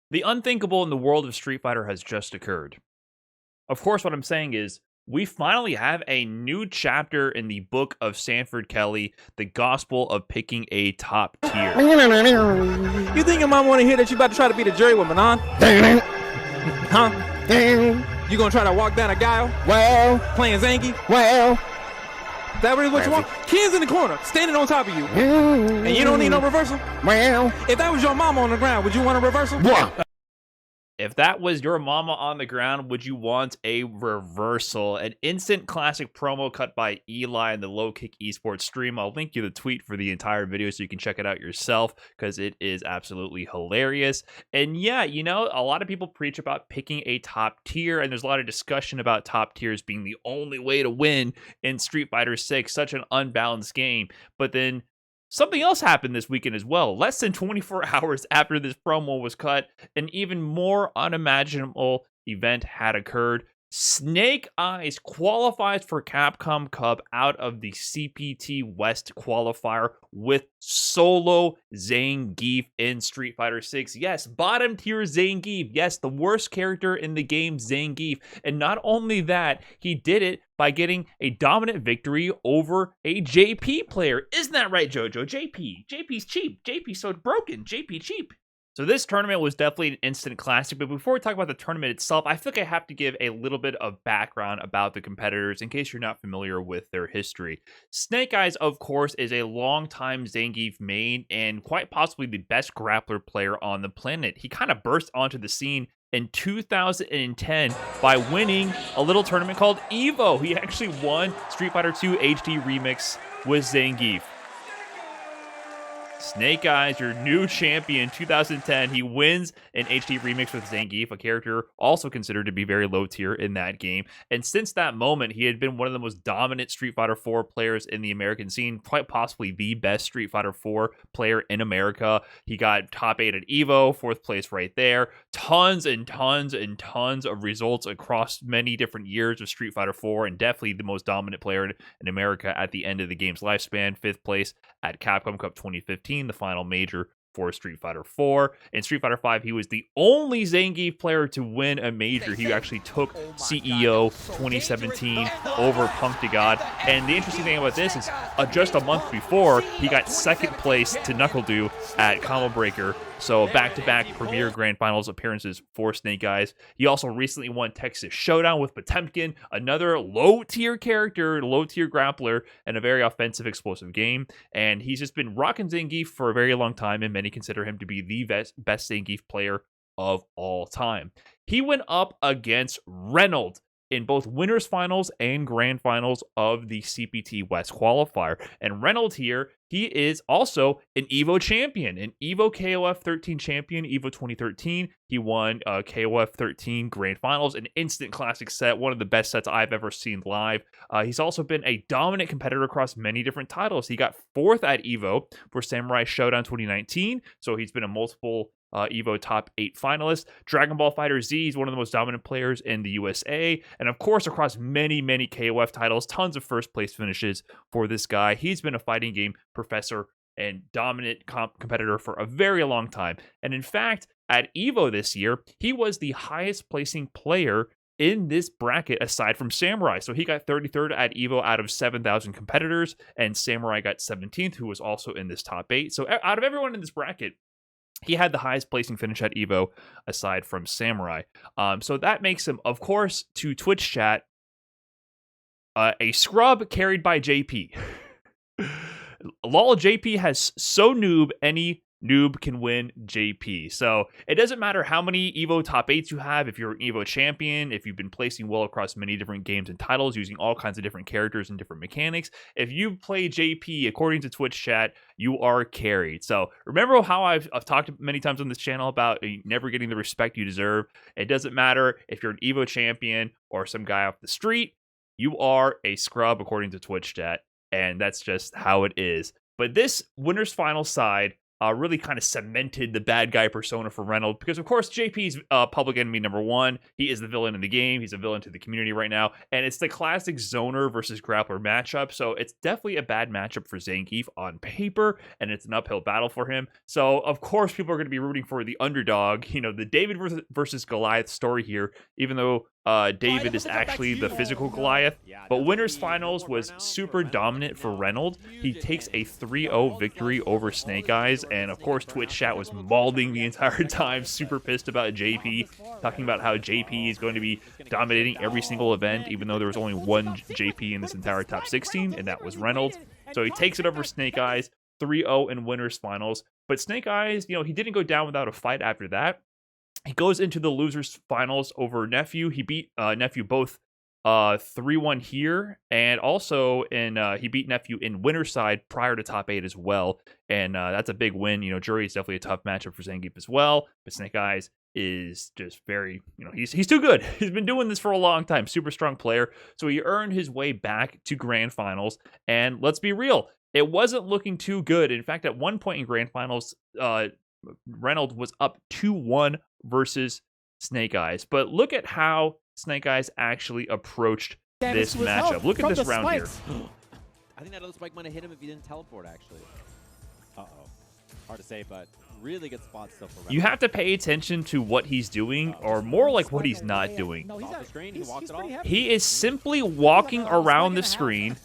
The unthinkable in the world of Street Fighter has just occurred. Of course, what I'm saying is, we finally have a new chapter in the book of Sanford Kelly, the gospel of picking a top tier. You think your mom want to hear that you about to try to be the jury with Manon? Huh? You gonna try to walk down a guile? Well, Playing Zangief? well, Is that really what you want? Kids in the corner, standing on top of you. And you don't need no reversal? well, If that was your mama on the ground, would you want a reversal? If that was your mama on the ground, would you want a reversal? An instant classic promo cut by Eli in the Low Kick Esports stream. I'll link you the tweet for the entire video so you can check it out yourself because it is absolutely hilarious. And yeah, you know, a lot of people preach about picking a top tier, and there's a lot of discussion about top tiers being the only way to win in Street Fighter 6, such an unbalanced game. But then something else happened this weekend as well. Less than 24 hours after this promo was cut, an even more unimaginable event had occurred. Snake Eyez qualifies for Capcom Cup out of the CPT West qualifier with solo Zangief in Street Fighter 6. Yes, bottom tier Zangief. Yes, the worst character in the game, Zangief. And not only that, he did it by getting a dominant victory over a JP player. Isn't that right, Jojo? JP's cheap. JP's so broken. JP cheap. So this tournament was definitely an instant classic, but before we talk about the tournament itself, I feel like I have to give a little bit of background about the competitors in case you're not familiar with their history. Snake Eyez, of course, is a longtime Zangief main and quite possibly the best grappler player on the planet. He kind of burst onto the scene in 2010 by winning a little tournament called Evo. He actually won Street Fighter 2 HD Remix with Zangief. Snake Eyez, your new champion, 2010. He wins an HD Remix with Zangief, a character also considered to be very low tier in that game. And since that moment, he had been one of the most dominant Street Fighter 4 players in the American scene, quite possibly the best Street Fighter 4 player in America. He got top 8 at Evo, 4th place right there. Tons and tons and tons of results across many different years of Street Fighter 4, and definitely the most dominant player in America at the end of the game's lifespan. 5th place at Capcom Cup 2015. The final major for Street Fighter 4. In Street Fighter 5, he was the only Zangief player to win a major. He actually took CEO 2017 over Punk to God. And the interesting thing about this is just a month before, he got 2nd place to Knuckle Dew at Combo Breaker. So back-to-back Premier Grand Finals appearances for Snake Eyez. He also recently won Texas Showdown with Potemkin, another low-tier character, low-tier grappler, and a very offensive, explosive game. And he's just been rocking Zangief for a very long time, and many consider him to be the best Zangief player of all time. He went up against Reynald in both winners finals and grand finals of the CPT West qualifier. And Reynald here, he is also an Evo champion, an Evo KOF 13 champion, Evo 2013. He won KOF 13 grand finals, an instant classic set, one of the best sets I've ever seen live. He's also been a dominant competitor across many different titles. He got 4th at Evo for Samurai Showdown 2019, so he's been a multiple Evo top 8 finalist. Dragon Ball Fighter Z is one of the most dominant players in the USA. And of course, across many, many KOF titles, tons of first place finishes for this guy. He's been a fighting game professor and dominant competitor for a very long time. And in fact, at Evo this year, he was the highest placing player in this bracket aside from Samurai. So he got 33rd at Evo out of 7,000 competitors, and Samurai got 17th, who was also in this top 8. So out of everyone in this bracket, he had the highest placing finish at Evo aside from Samurai. So that makes him, of course, to Twitch chat, a scrub carried by JP. Lol, JP has so noob, any noob can win JP. So it doesn't matter how many Evo top 8s you have, if you're an Evo champion, if you've been placing well across many different games and titles using all kinds of different characters and different mechanics. If you play JP, according to Twitch chat, you are carried. So remember how I've talked many times on this channel about never getting the respect you deserve. It doesn't matter if you're an Evo champion or some guy off the street, you are a scrub according to Twitch chat. And that's just how it is. But this winners final side really kind of cemented the bad guy persona for Reynald, because of course JP's public enemy number one. He is the villain in the game. He's a villain to the community right now, and it's the classic zoner versus grappler matchup. So it's definitely a bad matchup for Zangief on paper, and it's an uphill battle for him. So of course people are going to be rooting for the underdog. You know, the David versus Goliath story here, even though David is actually the physical Goliath. But winners finals was super dominant for Reynald. He takes a 3-0 victory over Snake Eyez, and of course Twitch chat was mauling the entire time, super pissed about JP, talking about how JP is going to be dominating every single event, even though there was only one JP in this entire top 16, and that was Reynald. So he takes it over Snake Eyez, 3-0 in winners finals. But Snake Eyez, you know, he didn't go down without a fight after that. He goes into the losers finals over Nephew. He beat Nephew both 3-1 here, and also he beat Nephew in winner's side prior to top 8 as well. And that's a big win. You know, Jury is definitely a tough matchup for Zangief as well. But Snake Eyez is just very, you know, he's too good. He's been doing this for a long time. Super strong player. So he earned his way back to grand finals. And let's be real, it wasn't looking too good. In fact, at one point in grand finals, Reynald was up 2-1 versus Snake Eyez. But look at how Snake Eyez actually approached this matchup. Look at this round here. I think that other spike might have hit him if he didn't teleport, actually. Uh-oh. Hard to say, but really good spot still for Reynald. You have to pay attention to what he's doing, or more like what he's not doing. He is simply walking around the screen,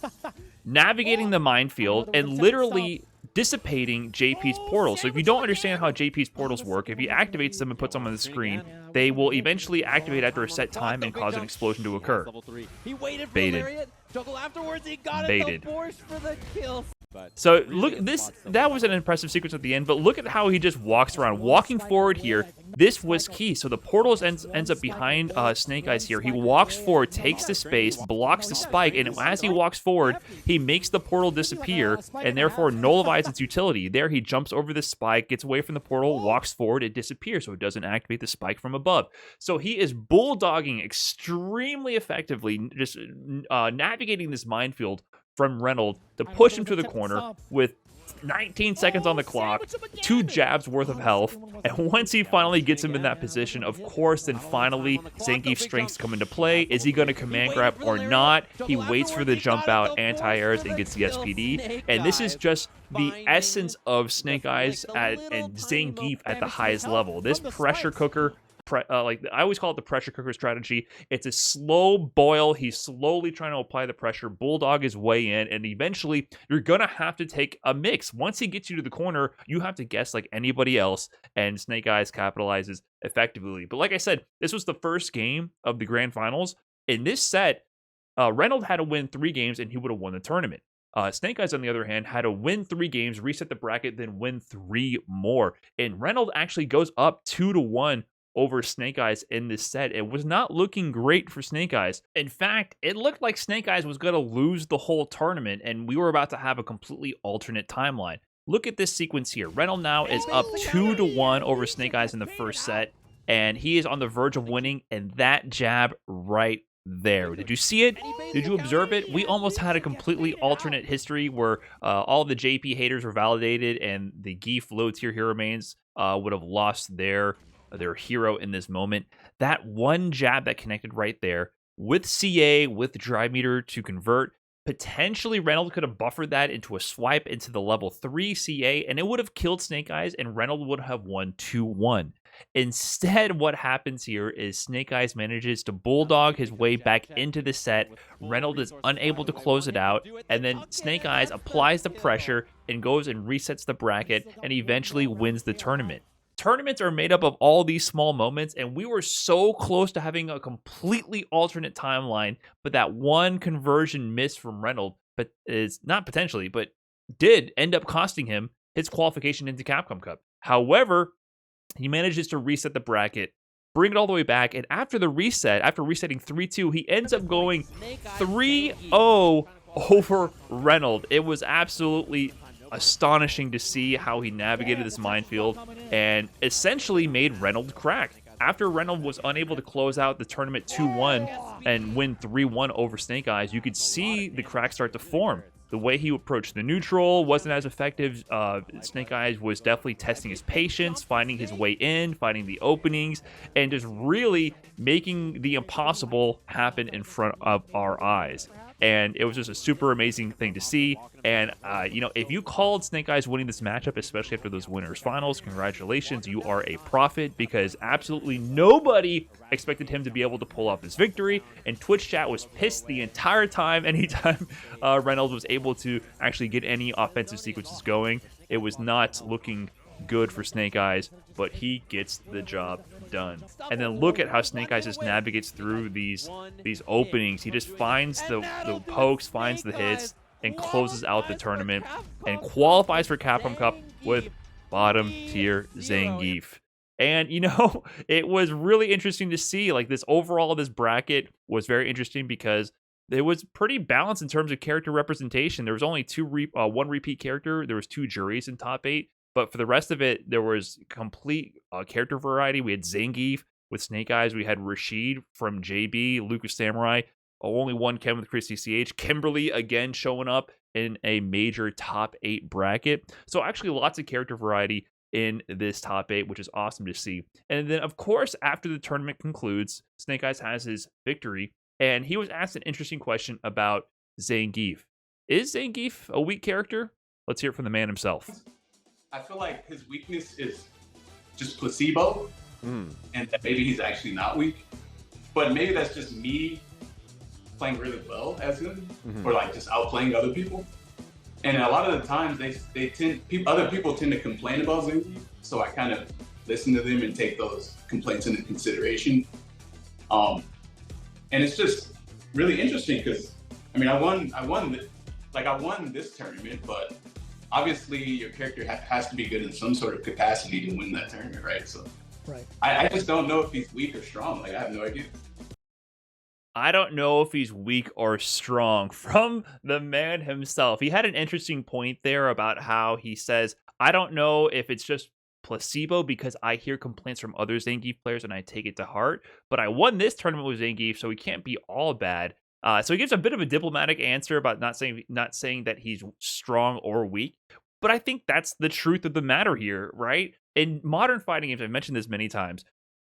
navigating the minefield, and literally dissipating JP's portals. So if you don't understand how JP's portals work, if he activates them and puts them on the screen, they will eventually activate after a set time and cause an explosion to occur. He waited for Baited. the lariat. Juggle afterwards, he got Baited. it. The force for the kill. So look, that was an impressive sequence at the end, but look at how he just walks around. Walking forward here, this was key. So the portals ends up behind Snake Eyez here. He walks forward, takes the space, blocks the spike, and as he walks forward, he makes the portal disappear and therefore nullifies its utility. There he jumps over the spike, gets away from the portal, walks forward, it disappears, so it doesn't activate the spike from above. So he is bulldogging extremely effectively, just navigating this minefield from Reynald to push him to the corner with 19 seconds on the clock, 2 jabs worth of health, and once he finally gets him in that position, of course, then finally Zangief's strengths come into play. Is he going to command grab or not? He waits for the jump out, anti-airs, and gets the SPD, and this is just the essence of Snake Eyez and Zangief at the highest level. This pressure cooker, like I always call it the pressure cooker strategy. It's a slow boil. He's slowly trying to apply the pressure, bulldog his way in, and eventually you're gonna have to take a mix. Once he gets you to the corner, you have to guess like anybody else, and Snake Eyez capitalizes effectively. But like I said, this was the first game of the grand finals. In this set, Reynald had to win 3 games and he would have won the tournament. Snake Eyez, on the other hand, had to win 3 games, reset the bracket, then win 3 more. And Reynald actually goes up 2-1 over Snake Eyez in this set. It was not looking great for Snake Eyez. In fact, it looked like Snake Eyez was going to lose the whole tournament, and we were about to have a completely alternate timeline. Look at this sequence here. Reynald now is up 2-1 over Snake Eyez in the first set, and he is on the verge of winning, and that jab right there. Did you see it? Did you observe it? We almost had a completely alternate history where all the JP haters were validated, and the Geef low tier hero mains would have lost their hero in this moment. That one jab that connected right there with CA, with drive meter to convert, potentially Reynald could have buffered that into a swipe into the level 3 CA, and it would have killed Snake Eyez, and Reynald would have won 2-1. Instead, what happens here is Snake Eyez manages to bulldog his way back into the set. Reynald is unable to close it out, and then Snake Eyez applies the pressure and goes and resets the bracket and eventually wins the tournament. Tournaments are made up of all these small moments, and we were so close to having a completely alternate timeline, but that one conversion miss from Reynald, but is not potentially, but did end up costing him his qualification into Capcom Cup. However, he manages to reset the bracket, bring it all the way back, and after the reset, after resetting 3-2, he ends up going 3-0 over Reynald. It was absolutely astonishing to see how he navigated this minefield and essentially made Reynald crack. After Reynald was unable to close out the tournament 2-1 and win 3-1 over Snake Eyez, you could see the crack start to form. The way he approached the neutral wasn't as effective. Snake Eyez was definitely testing his patience, finding his way in, finding the openings, and just really making the impossible happen in front of our eyes. And it was just a super amazing thing to see. And, if you called Snake Eyez winning this matchup, especially after those winners finals, congratulations, you are a prophet, because absolutely nobody expected him to be able to pull off this victory. And Twitch chat was pissed the entire time anytime Reynald was able to actually get any offensive sequences going. It was not looking good for Snake Eyez, but he gets the job done. And then look at how Snake Eyez just navigates through these openings. He just finds the pokes, finds the hits, and closes out the tournament and qualifies for Capcom Cup with bottom tier Zangief. And, it was really interesting to see, like, this overall, this bracket was very interesting because it was pretty balanced in terms of character representation. There was only one repeat character. There was 2 juries in top 8. But for the rest of it, there was complete character variety. We had Zangief with Snake Eyez. We had Rashid from JB, Lucas Samurai. Only one Ken with Christy CH. Kimberly again showing up in a major top 8 bracket. So actually lots of character variety in this top 8, which is awesome to see. And then, of course, after the tournament concludes, Snake Eyez has his victory. And he was asked an interesting question about Zangief. Is Zangief a weak character? Let's hear it from the man himself. I feel like his weakness is just placebo, and that maybe he's actually not weak. But maybe that's just me playing really well as him, or like just outplaying other people. And a lot of the times, other people tend to complain about Zangief, so I kind of listen to them and take those complaints into consideration. And it's just really interesting because I won this tournament, but obviously, your character has to be good in some sort of capacity to win that tournament, right? So, I just don't know if he's weak or strong. Like, I have no idea. I don't know if he's weak or strong, from the man himself. He had an interesting point there about how he says, I don't know if it's just placebo because I hear complaints from other Zangief players and I take it to heart, but I won this tournament with Zangief, so he can't be all bad. So he gives a bit of a diplomatic answer about not saying that he's strong or weak. But I think that's the truth of the matter here, right? In modern fighting games, I've mentioned this many times,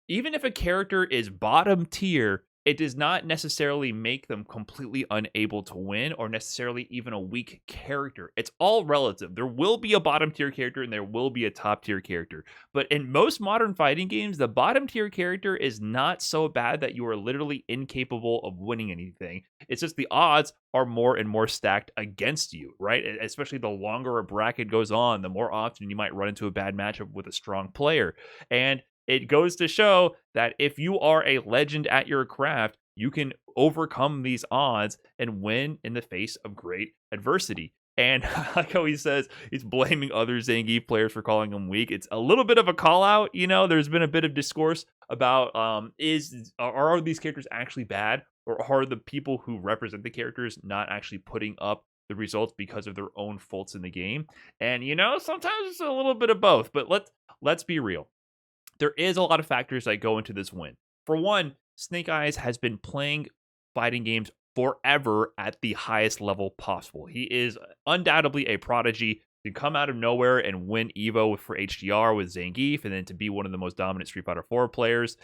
even if a character is bottom tier, it does not necessarily make them completely unable to win or necessarily even a weak character. It's all relative. There will be a bottom tier character and there will be a top tier character. But in most modern fighting games, the bottom tier character is not so bad that you are literally incapable of winning anything. It's just the odds are more and more stacked against you, right? Especially the longer a bracket goes on, the more often you might run into a bad matchup with a strong player. And it goes to show that if you are a legend at your craft, you can overcome these odds and win in the face of great adversity. And I like how he says he's blaming other Zangief players for calling him weak. It's a little bit of a call out. There's been a bit of discourse about are these characters actually bad, or are the people who represent the characters not actually putting up the results because of their own faults in the game? And sometimes it's a little bit of both. But let's be real. There is a lot of factors that go into this win. For one, Snake Eyez has been playing fighting games forever at the highest level possible. He is undoubtedly a prodigy. To come out of nowhere and win EVO for HDR with Zangief, and then to be one of the most dominant Street Fighter 4 players,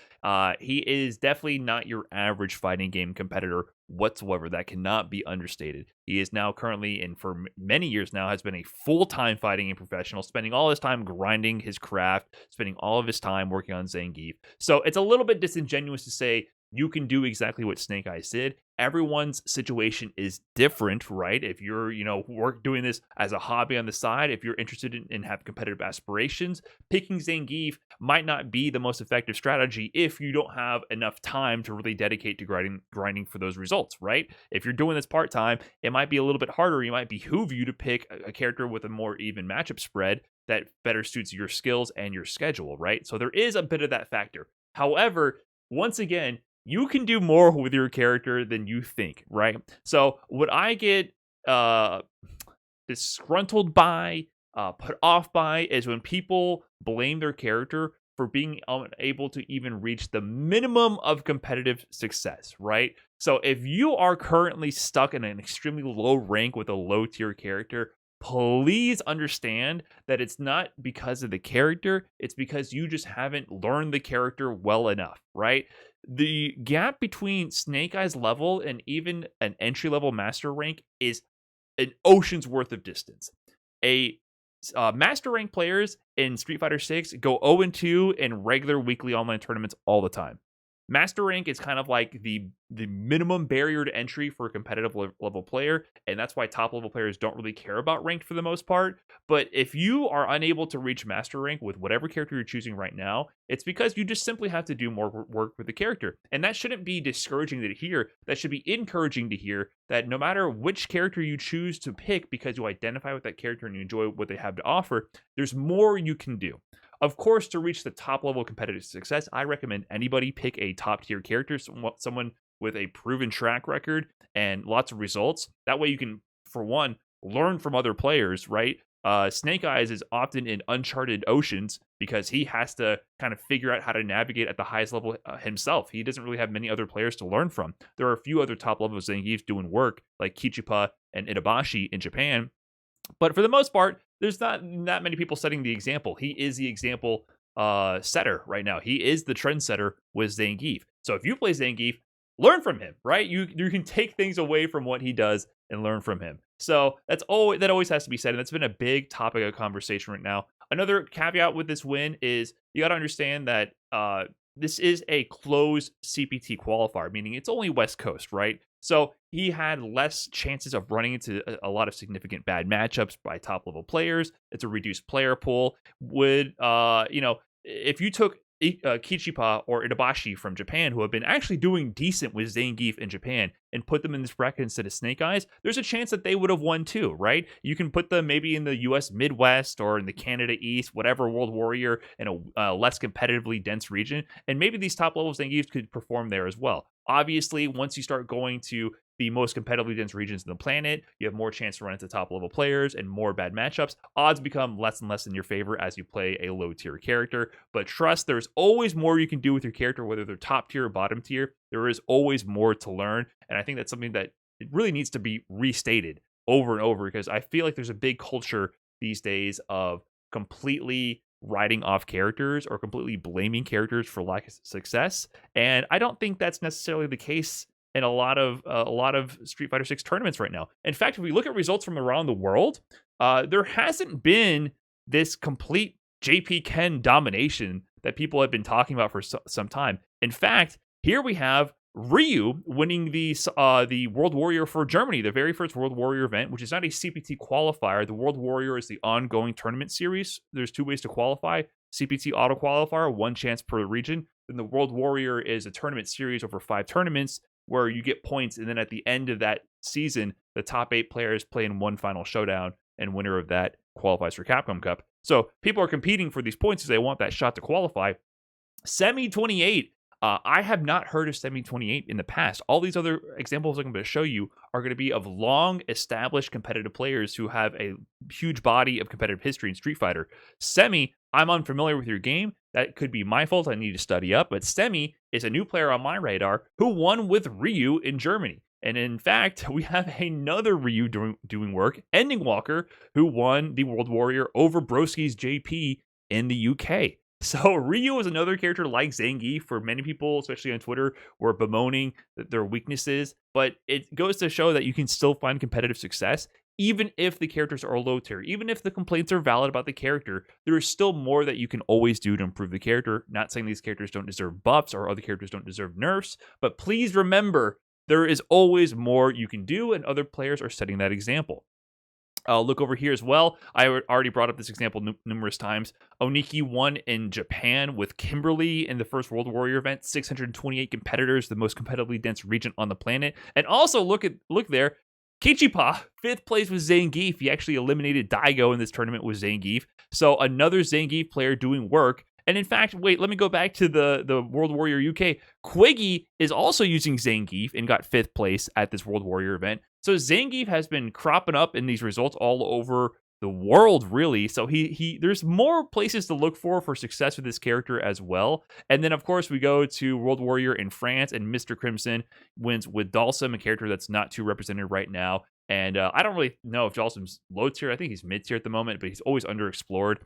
he is definitely not your average fighting game competitor whatsoever. That cannot be understated. He is now currently, and for many years now, has been a full-time fighting game professional, spending all his time grinding his craft, spending all of his time working on Zangief. So it's a little bit disingenuous to say you can do exactly what Snake Eyez did. Everyone's situation is different, right? If you're, doing this as a hobby on the side, if you're interested in have competitive aspirations, picking Zangief might not be the most effective strategy if you don't have enough time to really dedicate to grinding for those results, right? If you're doing this part-time, it might be a little bit harder. It might behoove you to pick a character with a more even matchup spread that better suits your skills and your schedule, right? So there is a bit of that factor. However, once again, you can do more with your character than you think, right? So what I get disgruntled by, put off by, is when people blame their character for being able to even reach the minimum of competitive success, right? So if you are currently stuck in an extremely low rank with a low tier character, please understand that it's not because of the character, it's because you just haven't learned the character well enough, right? The gap between Snake Eyez level and even an entry level master rank is an ocean's worth of distance. Master rank players in Street Fighter 6 go 0-2 in regular weekly online tournaments all the time. Master rank is kind of like the minimum barrier to entry for a competitive level player, and that's why top level players don't really care about ranked for the most part. But if you are unable to reach master rank with whatever character you're choosing right now, it's because you just simply have to do more work with the character. And that shouldn't be discouraging to hear. That should be encouraging to hear that no matter which character you choose to pick because you identify with that character and you enjoy what they have to offer, there's more you can do. Of course, to reach the top level competitive success, I recommend anybody pick a top tier character, someone with a proven track record and lots of results. That way you can, for one, learn from other players, right? Snake Eyez is often in uncharted oceans because he has to kind of figure out how to navigate at the highest level himself. He doesn't really have many other players to learn from. There are a few other top level Zangiefs doing work like Kichipa and Itabashi in Japan. But for the most part, there's not that many people setting the example. He is the example setter right now. He is the trendsetter with Zangief. So if you play Zangief, learn from him, right? You can take things away from what he does and learn from him. So that always has to be said, and that's been a big topic of conversation right now. Another caveat with this win is you got to understand that this is a closed CPT qualifier, meaning it's only West Coast, right? So he had less chances of running into a lot of significant bad matchups by top level players. It's a reduced player pool. If you took Kichipa or Itabashi from Japan, who have been actually doing decent with Zangief in Japan, and put them in this bracket instead of Snake Eyez, there's a chance that they would have won too, right? You can put them maybe in the US Midwest or in the Canada East, whatever World Warrior, in a less competitively dense region, and maybe these top level Zangiefs could perform there as well. Obviously, once you start going to the most competitively dense regions on the planet, you have more chance to run into top level players and more bad matchups. Odds become less and less in your favor as you play a low tier character. But trust, there's always more you can do with your character, whether they're top tier or bottom tier. There is always more to learn. And I think that's something that it really needs to be restated over and over, because I feel like there's a big culture these days of completely writing off characters or completely blaming characters for lack of success. And I don't think that's necessarily the case in a lot of Street Fighter 6 tournaments right now. In fact, if we look at results from around the world, there hasn't been this complete JP Ken domination that people have been talking about for some time. In fact, here we have Ryu winning the World Warrior for Germany, the very first World Warrior event, which is not a CPT qualifier. The World Warrior is the ongoing tournament series. There's 2 ways to qualify. CPT auto qualifier, 1 chance per region. Then the World Warrior is a tournament series over 5 tournaments where you get points, and then at the end of that season, the top 8 players play in 1 final showdown, and winner of that qualifies for Capcom Cup. So people are competing for these points because they want that shot to qualify. Semi 28. I have not heard of Semi 28 in the past. All these other examples I'm going to show you are going to be of long established competitive players who have a huge body of competitive history in Street Fighter. Semi, I'm unfamiliar with your game. That could be my fault. I need to study up. But Semi is a new player on my radar who won with Ryu in Germany. And in fact, we have another Ryu doing work, Ending Walker, who won the World Warrior over Broski's JP in the UK. So Ryu is another character like Zangief, for many people, especially on Twitter, were bemoaning their weaknesses. But it goes to show that you can still find competitive success, even if the characters are low tier. Even if the complaints are valid about the character, there is still more that you can always do to improve the character. Not saying these characters don't deserve buffs or other characters don't deserve nerfs, but please remember, there is always more you can do, and other players are setting that example. Look over here as well. I already brought up this example numerous times. Oniki won in Japan with Kimberly in the first World Warrior event. 628 competitors, the most competitively dense region on the planet. And also look there, Kichipa, 5th place with Zangief. He actually eliminated Daigo in this tournament with Zangief. So another Zangief player doing work. And in fact, wait, let me go back to the World Warrior UK. Quiggy is also using Zangief and got 5th place at this World Warrior event. So Zangief has been cropping up in these results all over the world, really. So he there's more places to look for success with this character as well. And then, of course, we go to World Warrior in France, and Mr. Crimson wins with Dalsum, a character that's not too represented right now. And I don't really know if Dalsum's low tier. I think he's mid tier at the moment, but he's always underexplored.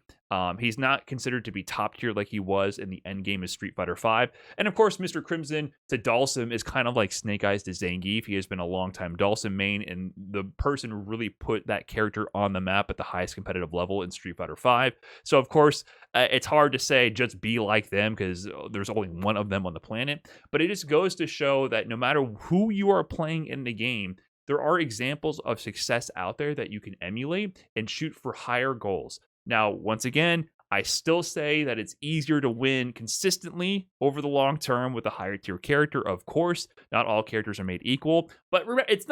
He's not considered to be top tier like he was in the end game of Street Fighter V. And of course, Mr. Crimson to Dalsum is kind of like Snake Eyez to Zangief. He has been a long-time Dalsum main, and the person who really put that character on the map at the highest competitive level in Street Fighter V. So of course, it's hard to say just be like them because there's only one of them on the planet. But it just goes to show that no matter who you are playing in the game, there are examples of success out there that you can emulate and shoot for higher goals. Now, once again, I still say that it's easier to win consistently over the long term with a higher tier character. Of course, not all characters are made equal, but remember, it's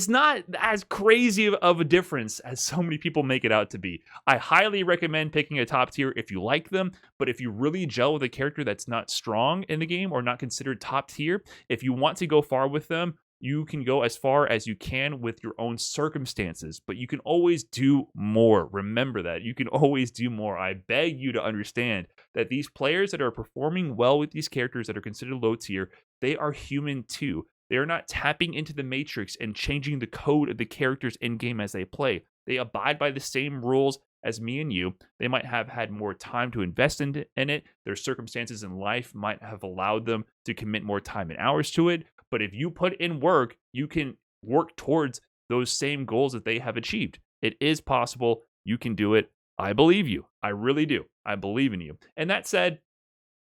not as crazy of a difference as so many people make it out to be. I highly recommend picking a top tier if you like them, but if you really gel with a character that's not strong in the game or not considered top tier, if you want to go far with them, you can go as far as you can with your own circumstances, but you can always do more. Remember that. You can always do more. I beg you to understand that these players that are performing well with these characters that are considered low tier, they are human too. They are not tapping into the matrix and changing the code of the characters in-game as they play. They abide by the same rules as me and you. They might have had more time to invest in it. Their circumstances in life might have allowed them to commit more time and hours to it. But if you put in work, you can work towards those same goals that they have achieved. It is possible. You can do it. I believe you. I really do. I believe in you. And that said,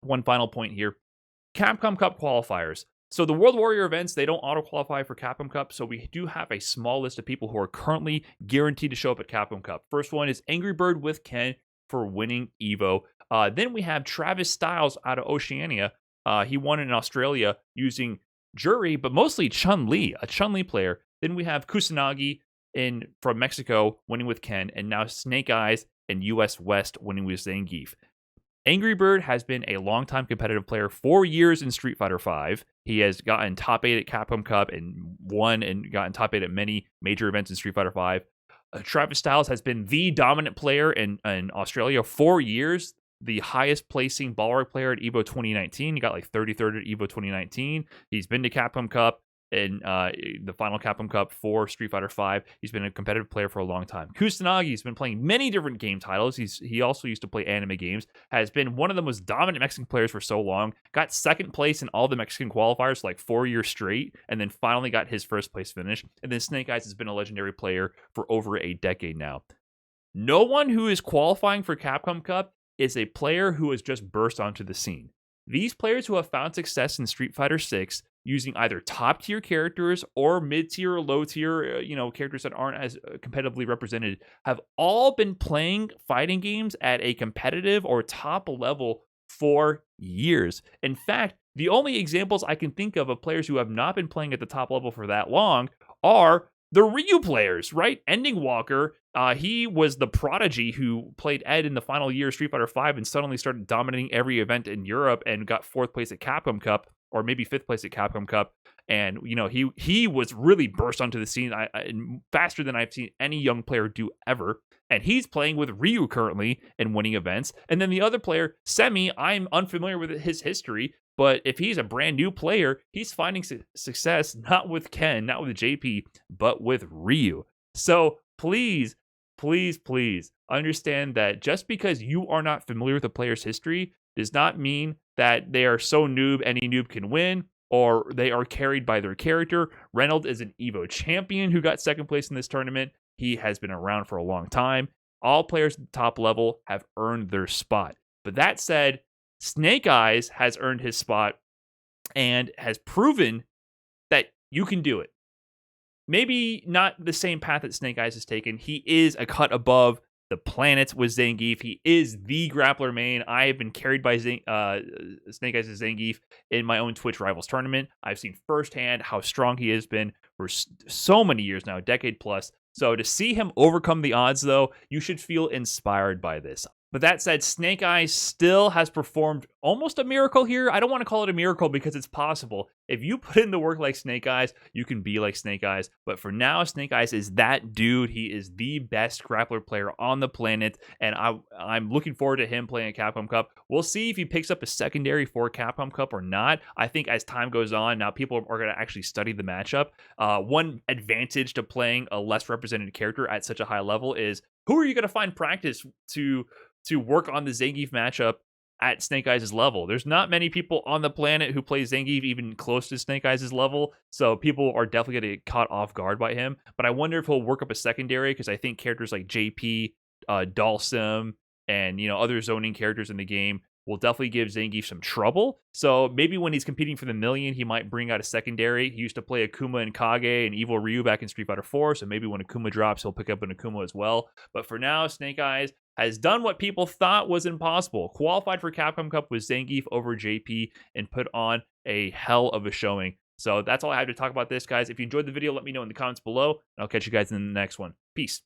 one final point here. Capcom Cup qualifiers. So the World Warrior events, they don't auto-qualify for Capcom Cup, so we do have a small list of people who are currently guaranteed to show up at Capcom Cup. First one is Angry Bird with Ken for winning EVO. Then we have Travis Styles out of Oceania. He won in Australia using Jury, but mostly Chun-Li, a Chun-Li player. Then we have Kusanagi from Mexico winning with Ken, and now Snake Eyez and US West winning with Zangief. Angry Bird has been a longtime competitive player, 4 years in Street Fighter V. He has gotten top 8 at Capcom Cup and won and gotten top 8 at many major events in Street Fighter V. Travis Styles has been the dominant player in Australia 4 years. The highest placing ballroom player at EVO 2019. He got like 33rd at EVO 2019. He's been to Capcom Cup and the final Capcom Cup for Street Fighter V. He's been a competitive player for a long time. Kusanagi's been playing many different game titles. He also used to play anime games. Has been one of the most dominant Mexican players for so long. Got second place in all the Mexican qualifiers for like 4 years straight, and then finally got his first place finish. And then Snake Eyez has been a legendary player for over a decade now. No one who is qualifying for Capcom Cup is a player who has just burst onto the scene. These players who have found success in Street Fighter VI using either top-tier characters or mid-tier or low-tier, characters that aren't as competitively represented, have all been playing fighting games at a competitive or top level for years. In fact, the only examples I can think of players who have not been playing at the top level for that long are the Ryu players, right? Ending Walker, he was the prodigy who played Ed in the final year of Street Fighter V and suddenly started dominating every event in Europe and got 4th place at Capcom Cup, or maybe 5th place at Capcom Cup. And, he was really burst onto the scene faster than I've seen any young player do ever. And he's playing with Ryu currently and winning events. And then the other player, Semi, I'm unfamiliar with his history, but if he's a brand new player, he's finding success not with Ken, not with JP, but with Ryu. So please, please, please understand that just because you are not familiar with a player's history does not mean that they are so noob any noob can win, or they are carried by their character. Reynald is an EVO champion who got 2nd place in this tournament. He has been around for a long time. All players at the top level have earned their spot. But that said, Snake Eyez has earned his spot and has proven that you can do it. Maybe not the same path that Snake Eyez has taken. He is a cut above the planet with Zangief. He is the grappler main. I have been carried by Snake Eyez' Zangief in my own Twitch Rivals tournament. I've seen firsthand how strong he has been for so many years now, a decade plus. So to see him overcome the odds, though, you should feel inspired by this. But that said, Snake Eyez still has performed almost a miracle here. I don't want to call it a miracle because it's possible. If you put in the work like Snake Eyez, you can be like Snake Eyez. But for now, Snake Eyez is that dude. He is the best grappler player on the planet, and I'm looking forward to him playing at Capcom Cup. We'll see if he picks up a secondary for Capcom Cup or not. I think as time goes on, now people are going to actually study the matchup. One advantage to playing a less represented character at such a high level is who are you going to find practice to work on the Zangief matchup at Snake Eyes' level. There's not many people on the planet who play Zangief even close to Snake Eyes' level, so people are definitely going to get caught off guard by him. But I wonder if he'll work up a secondary, because I think characters like JP, Dalsim, and other zoning characters in the game will definitely give Zangief some trouble. So maybe when he's competing for the million, he might bring out a secondary. He used to play Akuma and Kage and Evil Ryu back in Street Fighter 4, so maybe when Akuma drops, he'll pick up an Akuma as well. But for now, Snake Eyez has done what people thought was impossible. Qualified for Capcom Cup with Zangief over JP and put on a hell of a showing. So that's all I have to talk about this, guys. If you enjoyed the video, let me know in the comments below, and I'll catch you guys in the next one. Peace.